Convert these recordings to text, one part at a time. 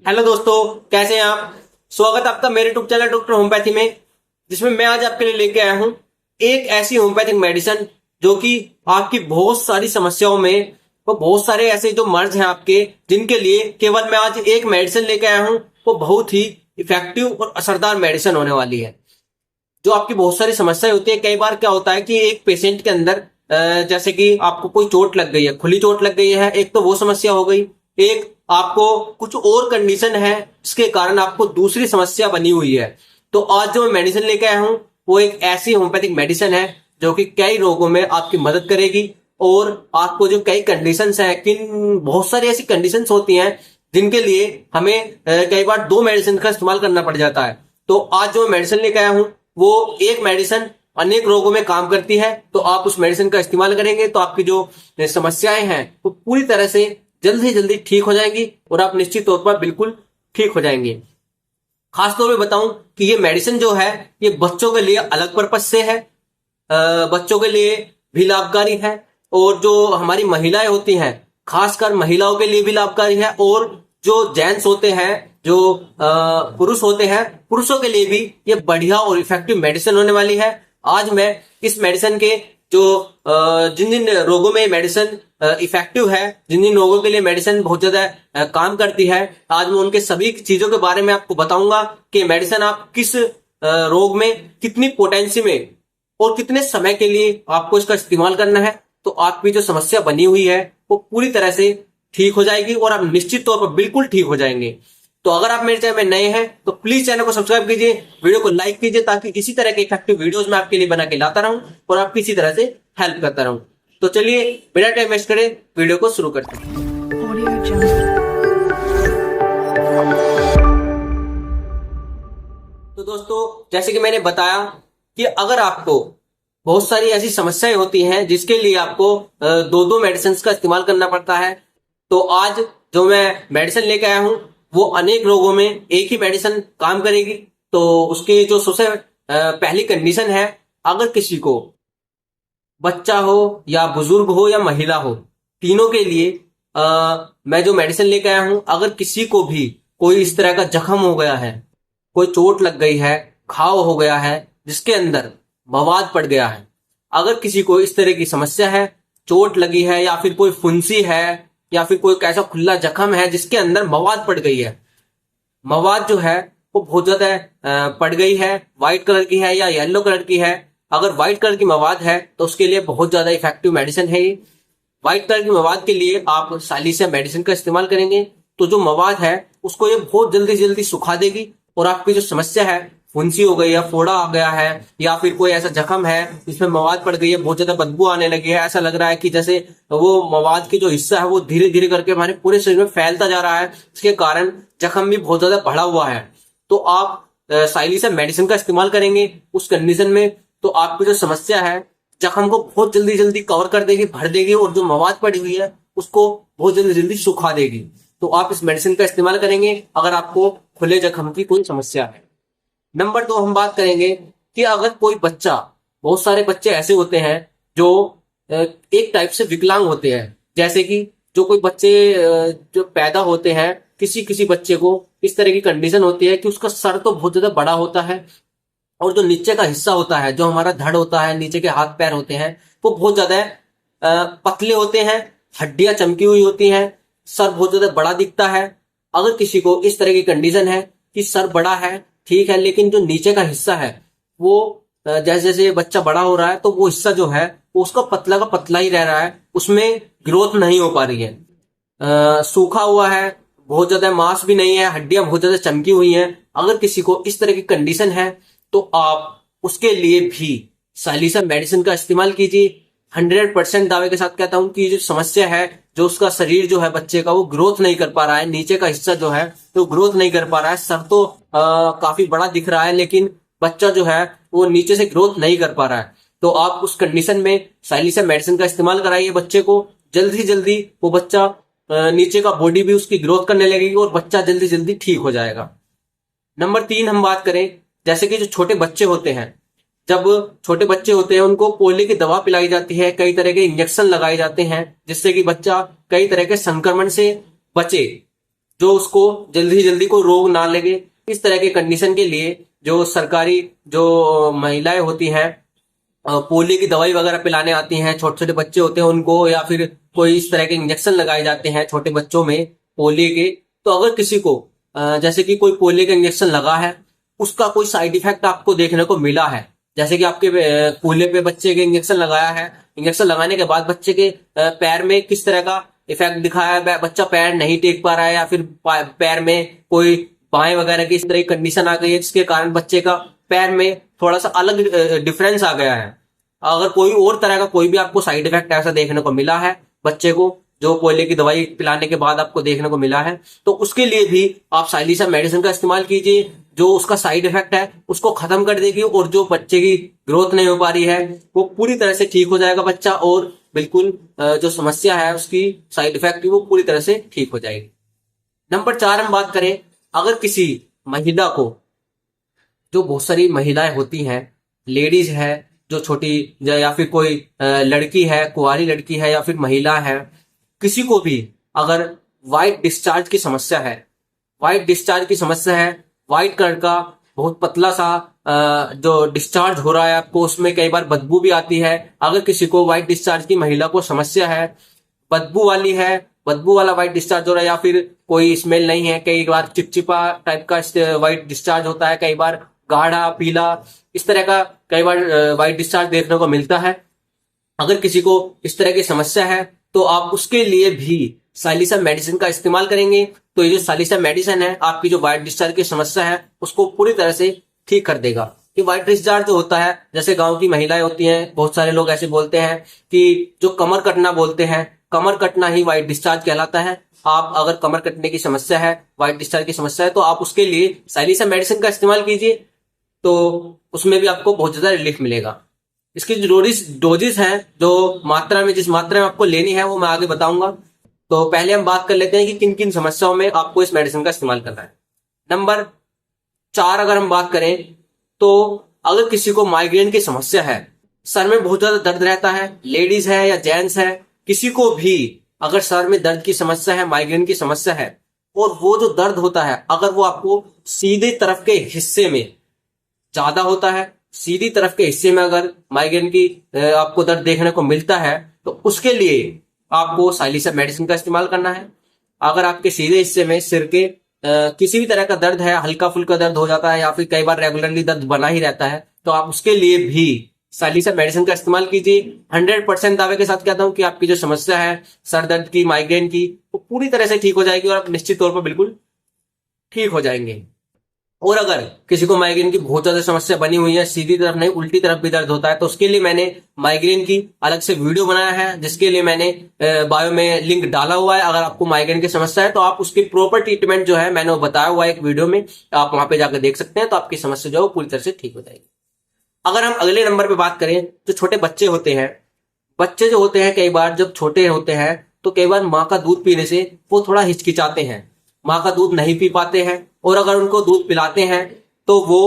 Hello दोस्तों, कैसे हैं आप। स्वागत है आपका मेरे यूट्यूब चैनल डॉक्टर होम्योपैथी में, जिसमें मैं आज आपके लिए लेके आया हूं एक ऐसी होम्योपैथिक मेडिसिन जो कि आपकी बहुत सारी समस्याओं में वो बहुत सारे ऐसे जो मर्ज हैं आपके, जिनके लिए केवल मैं आज एक मेडिसिन लेके आया हूं। वो बहुत ही इफेक्टिव और असरदार मेडिसिन होने वाली है। जो आपकी बहुत सारी समस्याएं होती है, कई बार क्या होता है कि एक पेशेंट के अंदर जैसे कि आपको कोई चोट लग गई है, खुली चोट लग गई है, एक तो वो समस्या हो गई। एक आपको कुछ और कंडीशन है जिसके कारण आपको दूसरी समस्या बनी हुई है। तो आज जो मैं मेडिसिन लेके आया हूं वो एक ऐसी होम्योपैथिक मेडिसिन है जो कि कई रोगों में आपकी मदद करेगी। और आपको जो कई कंडीशंस है, किन बहुत सारी ऐसी कंडीशंस होती हैं जिनके लिए हमें कई बार दो मेडिसिन का इस्तेमाल करना पड़ जाता है। तो आज जो मेडिसिन लेके आया हूं वो एक मेडिसिन अनेक रोगों में काम करती है। तो आप उस मेडिसिन का इस्तेमाल करेंगे तो आपकी जो समस्याएं हैं वो पूरी तरह से जल्दी से जल्दी ठीक हो जाएंगी और आप निश्चित तौर पर बिल्कुल ठीक हो जाएंगे। खास तौर पे बताऊं कि ये मेडिसिन जो है ये बच्चों के लिए अलग पर्पज से है, बच्चों के लिए भी लाभकारी है। और जो हमारी महिलाएं होती हैं, खासकर महिलाओं के लिए भी लाभकारी है। और जो जेंट्स होते हैं, जो पुरुष होते हैं, पुरुषों के लिए भी ये बढ़िया और इफेक्टिव मेडिसिन होने वाली है। आज मैं इस मेडिसिन के जो जिन जिन रोगों में मेडिसिन इफेक्टिव है, जिन जिन रोगों के लिए मेडिसिन बहुत ज्यादा काम करती है, आज मैं उनके सभी चीजों के बारे में आपको बताऊंगा कि मेडिसिन आप किस रोग में कितनी पोटेंसी में और कितने समय के लिए आपको इसका इस्तेमाल करना है। तो आपकी जो समस्या बनी हुई है वो पूरी तरह से ठीक हो जाएगी और आप निश्चित तौर पर बिल्कुल ठीक हो जाएंगे। तो अगर आप मेरे चैनल में नए हैं तो प्लीज चैनल को सब्सक्राइब कीजिए, वीडियो को लाइक कीजिए, ताकि इसी तरह के इफेक्टिव वीडियोस मैं आपके लिए बना के लाता रहूं और आपकी इसी तरह से हेल्प करता रहूं। तो चलिए बिना टाइम वेस्ट करे वीडियो को शुरू करते हैं। तो दोस्तों, जैसे कि मैंने बताया कि अगर आपको बहुत सारी ऐसी समस्याएं होती हैं जिसके लिए आपको दो दो मेडिसिन का इस्तेमाल करना पड़ता है, तो आज जो मैं मेडिसिन लेके आया हूं वो अनेक रोगों में एक ही मेडिसिन काम करेगी। तो उसकी जो सबसे पहली कंडीशन है, अगर किसी को बच्चा हो या बुजुर्ग हो या महिला हो, तीनों के लिए मैं जो मेडिसिन लेके आया हूं, अगर किसी को भी कोई इस तरह का जख्म हो गया है, कोई चोट लग गई है, घाव हो गया है जिसके अंदर मवाद पड़ गया है, अगर किसी को इस तरह की समस्या है, चोट लगी है या फिर कोई फुंसी है या फिर कोई ऐसा खुला जख्म है जिसके अंदर मवाद पड़ गई है, मवाद जो है वो बहुत ज्यादा पड़ गई है, व्हाइट कलर की है या येलो कलर की है। अगर व्हाइट कलर की मवाद है तो उसके लिए बहुत ज्यादा इफेक्टिव मेडिसिन है ये। व्हाइट कलर की मवाद के लिए आप सालिसिया मेडिसिन का इस्तेमाल करेंगे तो जो मवाद है उसको ये बहुत जल्दी जल्दी सुखा देगी और आपकी जो समस्या है, फुंसी हो गई है, फोड़ा आ गया है या फिर कोई ऐसा जख्म है जिसमें मवाद पड़ गई है, बहुत ज्यादा बदबू आने लगी है, ऐसा लग रहा है कि जैसे वो मवाद की जो हिस्सा है वो धीरे धीरे करके हमारे पूरे शरीर में फैलता जा रहा है, इसके कारण जख्म भी बहुत ज्यादा बढ़ा हुआ है, तो आप साइलिसा मेडिसिन का इस्तेमाल करेंगे उस कंडीशन में। तो आपकी जो समस्या है जख्म को बहुत जल्दी जल्दी कवर कर देगी, भर देगी और जो मवाद पड़ी हुई है उसको बहुत जल्दी जल्दी सुखा देगी। तो आप इस मेडिसिन का इस्तेमाल करेंगे अगर आपको खुले जख्म की कोई समस्या है। नंबर 2 हम बात करेंगे कि अगर कोई बच्चा, बहुत सारे बच्चे ऐसे होते हैं जो एक टाइप से विकलांग होते हैं, जैसे कि जो कोई बच्चे जो पैदा होते हैं, किसी किसी बच्चे को इस तरह की कंडीशन होती है कि उसका सर तो बहुत ज्यादा बड़ा होता है और जो नीचे का हिस्सा होता है, जो हमारा धड़ होता है, नीचे के हाथ पैर होते हैं, वो बहुत ज्यादा पतले होते हैं, हड्डियां चमकी हुई होती हैं, सर बहुत ज्यादा बड़ा दिखता है। अगर किसी को इस तरह की कंडीशन है कि सर बड़ा है ठीक है, लेकिन जो नीचे का हिस्सा है वो जैसे जैसे बच्चा बड़ा हो रहा है तो वो हिस्सा जो है वो उसका पतला का पतला ही रह रहा है, उसमें ग्रोथ नहीं हो पा रही है, सूखा हुआ है, बहुत ज्यादा मांस भी नहीं है, हड्डियां बहुत ज्यादा चमकी हुई हैं। अगर किसी को इस तरह की कंडीशन है तो आप उसके लिए भी सालिसा मेडिसिन का इस्तेमाल कीजिए। 100% दावे के साथ कहता हूं कि जो समस्या है, जो उसका शरीर जो है बच्चे का वो ग्रोथ नहीं कर पा रहा है, नीचे का हिस्सा जो है तो ग्रोथ नहीं कर पा रहा है, सर तो काफी बड़ा दिख रहा है लेकिन बच्चा जो है वो नीचे से ग्रोथ नहीं कर पा रहा है, तो आप उस कंडीशन में सालिसा मेडिसिन का इस्तेमाल कराइए बच्चे को। जल्दी जल्दी वो बच्चा नीचे का बॉडी भी उसकी ग्रोथ करने लगेगी और बच्चा जल्दी जल्दी ठीक हो जाएगा। नंबर 3 हम बात करें, जैसे कि जो छोटे बच्चे होते हैं, जब छोटे बच्चे होते हैं उनको पोलियो की दवा पिलाई जाती है, कई तरह के इंजेक्शन लगाए जाते हैं जिससे कि बच्चा कई तरह के संक्रमण से बचे। जो उसको जल्दी से जल्दी कोई रोग ना लगे। इस तरह के कंडीशन के लिए जो सरकारी जो महिलाएं होती हैं पोलियो की दवाई वगैरह पिलाने आती हैं, छोटे छोटे बच्चे होते हैं उनको, या फिर कोई इस तरह के इंजेक्शन लगाए जाते हैं छोटे बच्चों में पोलियो के। तो अगर किसी को जैसे कि कोई पोलियो का इंजेक्शन लगा है, उसका कोई साइड इफेक्ट आपको देखने को मिला है, जैसे कि आपके पोलियो पे बच्चे के इंजेक्शन लगाया है, इंजेक्शन लगाने के बाद बच्चे के पैर में किस तरह का इफेक्ट दिखाया है, बच्चा पैर नहीं टेक पा रहा है, या फिर पैर में कोई बाएं वगैरह की इस तरह की कंडीशन आ गई है जिसके कारण बच्चे का पैर में थोड़ा सा अलग डिफरेंस आ गया है। अगर कोई और तरह का कोई भी आपको साइड इफेक्ट ऐसा देखने को मिला है बच्चे को, जो पोलियो की दवाई पिलाने के बाद आपको देखने को मिला है, तो उसके लिए भी आप साइलिसा मेडिसिन का इस्तेमाल कीजिए, जो उसका साइड इफेक्ट है उसको खत्म कर देगी, और जो बच्चे की ग्रोथ नहीं हो पा रही है वो पूरी तरह से ठीक हो जाएगा बच्चा, और बिल्कुल जो समस्या है उसकी साइड इफेक्ट की वो पूरी तरह से ठीक हो जाएगी। नंबर 4 हम बात करें, अगर किसी महिला को, जो बहुत सारी महिलाएं होती हैं, लेडीज है जो छोटी, या फिर कोई लड़की है, कुंवारी लड़की है, या फिर महिला है, किसी को भी अगर व्हाइट डिस्चार्ज की समस्या है, व्हाइट डिस्चार्ज की समस्या है, व्हाइट कलर का बहुत पतला सा जो डिस्चार्ज हो रहा है आपको, उसमें कई बार बदबू भी आती है। अगर किसी को व्हाइट डिस्चार्ज की महिला को समस्या है, बदबू वाली है, बदबू वाला व्हाइट डिस्चार्ज हो रहा है, या फिर कोई स्मेल नहीं है, कई बार चिपचिपा टाइप का व्हाइट डिस्चार्ज होता है, कई बार गाढ़ा पीला, इस तरह का कई बार व्हाइट डिस्चार्ज देखने को मिलता है। अगर किसी को इस तरह की समस्या है तो आप उसके लिए भी साइलिसा मेडिसिन का इस्तेमाल करेंगे, तो ये जो साइलिसा मेडिसिन है आपकी जो व्हाइट डिस्चार्ज की समस्या है उसको पूरी तरह से ठीक कर देगा। कि व्हाइट डिस्चार्ज जो होता है, जैसे गांव की महिलाएं होती हैं, बहुत सारे लोग ऐसे बोलते हैं कि जो कमर कटना बोलते हैं, कमर कटना ही व्हाइट डिस्चार्ज कहलाता है। आप अगर कमर कटने की समस्या है, व्हाइट डिस्चार्ज की समस्या है, तो आप उसके लिए साइलिसा मेडिसिन का इस्तेमाल कीजिए, तो उसमें भी आपको बहुत ज्यादा रिलीफ मिलेगा। इसकी जो डोजेस हैं, जो मात्रा में, जिस मात्रा में आपको लेनी है वो मैं आगे बताऊंगा। तो पहले हम बात कर लेते हैं कि किन किन समस्याओं में आपको इस मेडिसिन का इस्तेमाल करना है। नंबर 4 अगर हम बात करें, तो अगर किसी को माइग्रेन की समस्या है, सर में बहुत ज्यादा दर्द रहता है, लेडीज है या जेंट्स है, किसी को भी अगर सर में दर्द की समस्या है, माइग्रेन की समस्या है, और वो जो दर्द होता है अगर वो आपको सीधे तरफ के हिस्से में ज्यादा होता है, सीधी तरफ के हिस्से में अगर माइग्रेन की आपको दर्द देखने को मिलता है, तो उसके लिए आपको साइलिसा मेडिसिन का इस्तेमाल करना है। अगर आपके सीधे हिस्से में सिर के किसी भी तरह का दर्द है, हल्का फुल्का दर्द हो जाता है, या फिर कई बार रेगुलरली दर्द बना ही रहता है, तो आप उसके लिए भी साइलिसा मेडिसिन का इस्तेमाल कीजिए। 100% दावे के साथ कहता हूं कि आपकी जो समस्या है सर दर्द की, माइग्रेन की, वो पूरी तरह से ठीक हो जाएगी, और आप निश्चित तौर पर बिल्कुल ठीक हो जाएंगे। और अगर किसी को माइग्रेन की बहुत ज्यादा समस्या बनी हुई है, सीधी तरफ नहीं उल्टी तरफ भी दर्द होता है, तो उसके लिए मैंने माइग्रेन की अलग से वीडियो बनाया है, जिसके लिए मैंने बायो में लिंक डाला हुआ है। अगर आपको माइग्रेन की समस्या है तो आप उसकी प्रॉपर ट्रीटमेंट जो है मैंने वो बताया हुआ है एक वीडियो में, आप वहां पे जाकर देख सकते हैं, तो आपकी समस्या जो है पूरी तरह से ठीक हो जाएगी। अगर हम अगले नंबर पे बात करें, जो छोटे बच्चे होते हैं, बच्चे जो होते हैं कई बार जब छोटे होते हैं तो कई बार माँ का दूध पीने से वो थोड़ा हिचकिचाते हैं, माँ का दूध नहीं पी पाते हैं, और अगर उनको दूध पिलाते हैं तो वो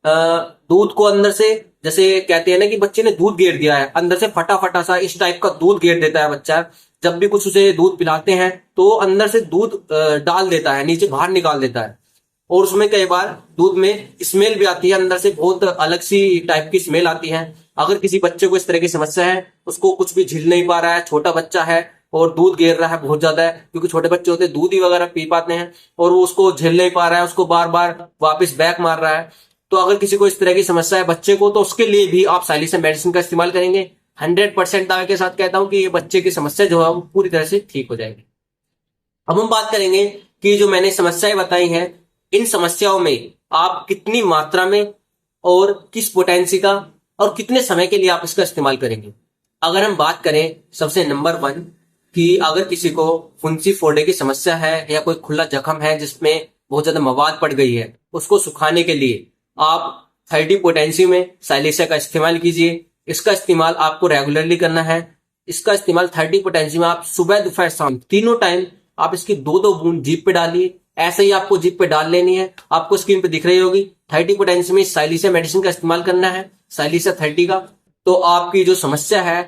दूध को अंदर से, जैसे कहते हैं ना कि बच्चे ने दूध गेर दिया है, अंदर से फटा फटा सा इस टाइप का दूध गेर देता है बच्चा। जब भी कुछ उसे दूध पिलाते हैं तो वो अंदर से दूध डाल देता है, नीचे बाहर निकाल देता है, और उसमें कई बार दूध में स्मेल भी आती है, अंदर से बहुत अलग सी टाइप की स्मेल आती है। अगर किसी बच्चे को इस तरह की समस्या है, उसको कुछ भी झेल नहीं पा रहा है, छोटा बच्चा है और दूध गिर रहा है बहुत ज्यादा है, क्योंकि छोटे बच्चे होते हैं दूध ही वगैरह पी पाते हैं, और वो उसको झेल नहीं पा रहा है, उसको बार बार वापस बैक मार रहा है, तो अगर किसी को इस तरह की समस्या है बच्चे को, तो उसके लिए भी आप साइलिसा मेडिसिन का इस्तेमाल करेंगे। 100% दावे के साथ कहता हूं कि ये बच्चे की समस्या जो है वो पूरी तरह से ठीक हो जाएगी। अब हम बात करेंगे कि जो मैंने समस्याएं बताई हैं, इन समस्याओं में आप कितनी मात्रा में और किस पोटेंसी का और कितने समय के लिए आप इसका इस्तेमाल करेंगे। अगर हम बात करें सबसे नंबर 1 कि अगर किसी को फुंसी फोड़े की समस्या है या कोई खुला जख्म है जिसमें बहुत ज्यादा मवाद पड़ गई है, उसको सुखाने के लिए आप 30 पोटेंसी में साइलिसा का इस्तेमाल कीजिए। इसका इस्तेमाल आपको रेगुलरली करना है। इसका इस्तेमाल 30 पोटेंसी में आप सुबह दोपहर शाम तीनों टाइम आप इसकी 2-2 बूंद जीभ पे डालिए। ऐसे ही आपको जीभ पे डाल लेनी है, आपको स्क्रीन पे दिख रही होगी। 30 पोटेंसी में साइलिसा मेडिसिन का इस्तेमाल करना है, साइलिसा 30 का। तो आपकी जो समस्या है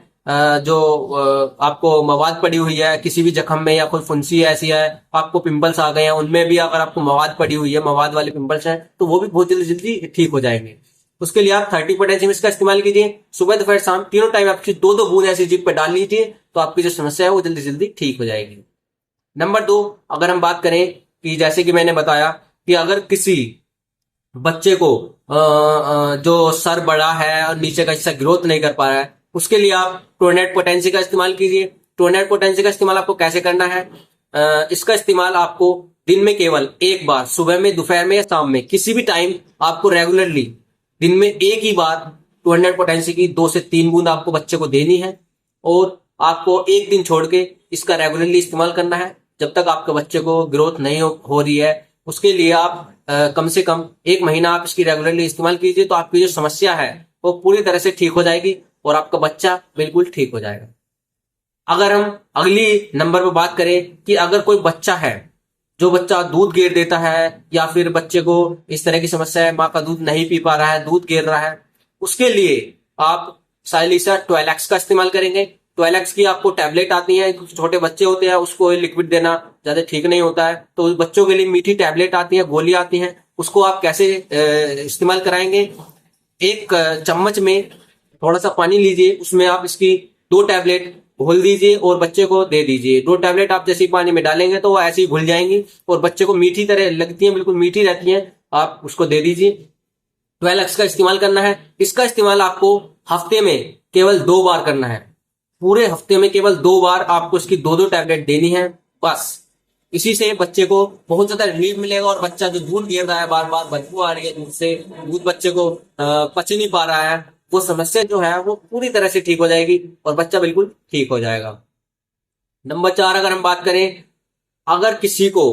जो आपको मवाद पड़ी हुई है किसी भी जख्म में, या कोई फुंसी ऐसी है, आपको पिंपल्स आ गए हैं, उनमें भी अगर आपको मवाद पड़ी हुई है, मवाद वाले पिंपल्स हैं, तो वो भी बहुत जल्दी जल्दी ठीक हो जाएंगे। उसके लिए आप 30 पोटेशियम इसका इस्तेमाल कीजिए। सुबह दोपहर शाम तीनों टाइम आपकी 2-2 बूंद ऐसी जीभ पे डाल लीजिए, तो आपकी जो समस्या है वो जल्दी जल्दी ठीक हो जाएगी। नंबर 2, अगर हम बात करें कि जैसे कि मैंने बताया कि अगर किसी बच्चे को जो सर बड़ा है और नीचे का हिस्सा ग्रोथ नहीं कर पा रहा है, उसके लिए आप टोरनेट पोटेंसी का इस्तेमाल कीजिए। टोरनेट पोटेंसी का इस्तेमाल आपको कैसे करना है? इसका इस्तेमाल आपको दिन में केवल एक बार, सुबह में, दोपहर में या शाम में, किसी भी टाइम आपको रेगुलरली दिन में एक ही बार 200 पोटेंसी की 2 से 3 बूंद आपको बच्चे को देनी है, और आपको एक दिन छोड़ के इसका रेगुलरली इस्तेमाल करना है जब तक आपके बच्चे को ग्रोथ नहीं हो रही है। उसके लिए आप कम से कम 1 महीना आप इसकी रेगुलरली इस्तेमाल कीजिए, तो आपकी जो समस्या है वो पूरी तरह से ठीक हो जाएगी और आपका बच्चा बिल्कुल ठीक हो जाएगा। अगर हम अगली नंबर पर बात करें कि अगर कोई बच्चा है, जो बच्चा दूध गिर देता है, या फिर बच्चे को इस तरह की समस्या है, माँ का दूध नहीं पी पा रहा है, दूध गिर रहा है, उसके लिए आप साइलिसा 12X का इस्तेमाल करेंगे। 12X की आपको टैबलेट आती है, छोटे बच्चे होते हैं उसको लिक्विड देना ज्यादा ठीक नहीं होता है, तो बच्चों के लिए मीठी टैबलेट आती है, गोली आती है, उसको आप कैसे इस्तेमाल कराएंगे? एक चम्मच में थोड़ा सा पानी लीजिए, उसमें आप इसकी 2 टैबलेट घोल दीजिए और बच्चे को दे दीजिए। 2 टैबलेट आप जैसे ही पानी में डालेंगे तो वो ऐसे ही घुल जाएंगी और बच्चे को मीठी तरह लगती है, बिल्कुल मीठी रहती है, आप उसको दे दीजिए। 12X का इस्तेमाल करना है। इसका इस्तेमाल आपको हफ्ते में केवल 2 बार करना है। पूरे हफ्ते में केवल 2 बार आपको इसकी 2-2 टैबलेट देनी है, बस। इसी से बच्चे को बहुत ज्यादा रिलीफ मिलेगा, और बच्चा जो दूध गिर रहा है, बार बार बदबू आ रही है दूध से, दूध बच्चे को पच नहीं पा रहा है, वो समस्या जो है वो पूरी तरह से ठीक हो जाएगी और बच्चा बिल्कुल ठीक हो जाएगा। नंबर 4, अगर हम बात करें, अगर किसी को,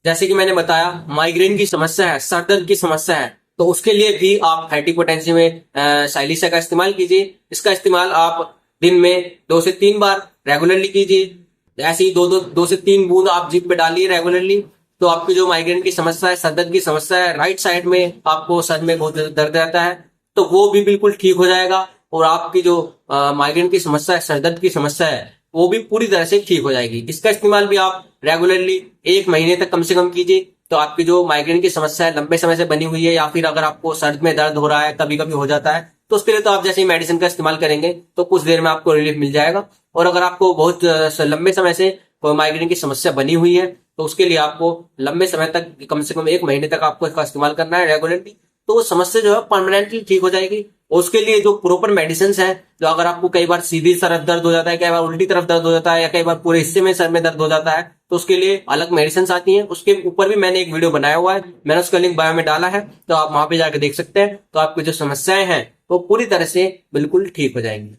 जैसे कि मैंने बताया, माइग्रेन की समस्या है, सर दर्द की समस्या है, तो उसके लिए भी आप 30 पोटेंसी में साइलिसा का इस्तेमाल कीजिए। इसका इस्तेमाल आप दिन में 2 से 3 बार रेगुलरली कीजिए। ऐसे ही 2 से 3 बूंद आप जीभ पे डालिए रेगुलरली, तो आपकी जो माइग्रेन की समस्या है, सर दर्द की समस्या है, राइट साइड में आपको सर में बहुत दर्द रहता है, तो वो भी बिल्कुल ठीक हो जाएगा, और आपकी जो माइग्रेन की समस्या है, सर दर्द की समस्या है, वो भी पूरी तरह से ठीक हो जाएगी। इसका इस्तेमाल भी आप रेगुलरली 1 महीने तक कम से कम कीजिए, तो आपकी जो माइग्रेन की समस्या है, लंबे समय से बनी हुई है, या फिर अगर आपको सर में दर्द हो रहा है, कभी कभी हो जाता है, तो उसके लिए तो आप जैसे ही मेडिसिन का इस्तेमाल करेंगे तो कुछ देर में आपको रिलीफ मिल जाएगा। और अगर आपको बहुत लंबे समय से कोई माइग्रेन की समस्या बनी हुई है, तो उसके लिए आपको लंबे समय तक, कम से कम 1 महीने तक आपको इसका इस्तेमाल करना है रेगुलरली, तो वो समस्या जो है परमानेंटली ठीक हो जाएगी। और उसके लिए जो प्रॉपर मेडिसिन है, जो अगर आपको कई बार सीधी तरफ दर्द हो जाता है, कई बार उल्टी तरफ दर्द हो जाता है, या कई बार पूरे हिस्से में सर में दर्द हो जाता है, तो उसके लिए अलग मेडिसिन आती हैं। उसके ऊपर भी मैंने एक वीडियो बनाया हुआ है, मैंने उसका लिंक बायो में डाला है, तो आप वहां पे जाकर देख सकते हैं। तो आपकी जो समस्याएं हैं वो पूरी तरह से बिल्कुल ठीक हो जाएंगी।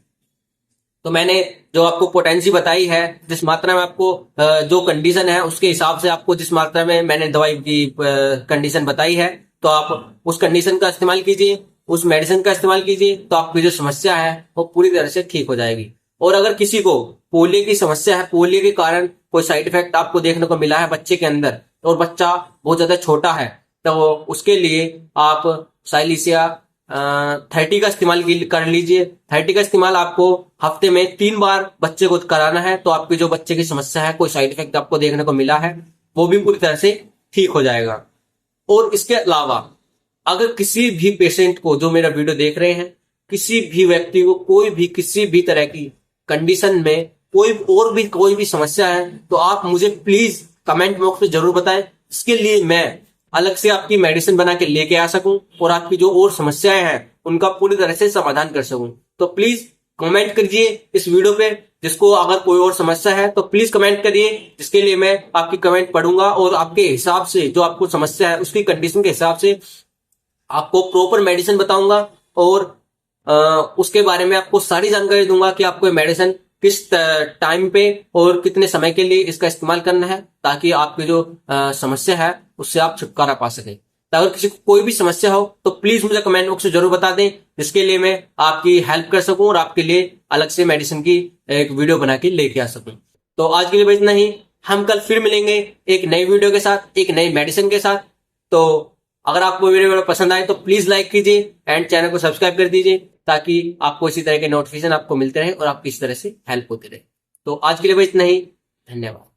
तो मैंने जो आपको पोटेंसी बताई है, जिस मात्रा में आपको जो कंडीशन है उसके हिसाब से आपको जिस मात्रा में मैंने दवाई की कंडीशन बताई है, तो आप उस कंडीशन का इस्तेमाल कीजिए, उस मेडिसिन का इस्तेमाल कीजिए, तो आपकी जो समस्या है वो पूरी तरह से ठीक हो जाएगी। और अगर किसी को पोलियो की समस्या है, पोलियो के कारण कोई साइड इफेक्ट आपको देखने को मिला है बच्चे के अंदर, और बच्चा बहुत ज्यादा छोटा है, तो उसके लिए आप साइलिसिया 30 का इस्तेमाल कर लीजिए। 30 का इस्तेमाल आपको हफ्ते में 3 बार बच्चे को कराना है, तो आपकी जो बच्चे की समस्या है, कोई साइड इफेक्ट आपको देखने को मिला है, वो भी पूरी तरह से ठीक हो जाएगा। और इसके अलावा अगर किसी भी पेशेंट को, जो मेरा वीडियो देख रहे हैं, किसी भी व्यक्ति को कोई भी किसी भी तरह की कंडीशन में कोई भी समस्या है, तो आप मुझे प्लीज कमेंट बॉक्स में जरूर बताएं, इसके लिए मैं अलग से आपकी मेडिसिन बना के लेके आ सकूं और आपकी जो और समस्याएं हैं उनका पूरी तरह से समाधान कर सकूं। तो प्लीज कमेंट करिए इस वीडियो पे, जिसको अगर कोई और समस्या है तो प्लीज कमेंट करिए, जिसके लिए मैं आपकी कमेंट पढ़ूंगा और आपके हिसाब से, जो आपको समस्या है उसकी कंडीशन के हिसाब से आपको प्रॉपर मेडिसिन बताऊंगा, और उसके बारे में आपको सारी जानकारी दूंगा कि आपको मेडिसिन किस टाइम पे और कितने समय के लिए इसका इस्तेमाल करना है, ताकि आपकी जो समस्या है उससे आप छुटकारा पा सके। तो अगर किसी को कोई भी समस्या हो तो प्लीज मुझे कमेंट बॉक्स में जरूर बता दें, जिसके लिए मैं आपकी हेल्प कर सकूं और आपके लिए अलग से मेडिसिन की एक वीडियो बना के लेके आ सकूं। तो आज के लिए बस इतना ही, हम कल फिर मिलेंगे एक नई वीडियो के साथ, एक नई मेडिसिन के साथ। तो अगर आपको वीडियो पसंद आए तो प्लीज लाइक कीजिए एंड चैनल को सब्सक्राइब कर दीजिए। ताकि आपको इसी तरह के नोटिफिकेशन आपको मिलते रहे और आपकी इस तरह से हेल्प होती रहे। तो आज के लिए बस इतना ही। धन्यवाद।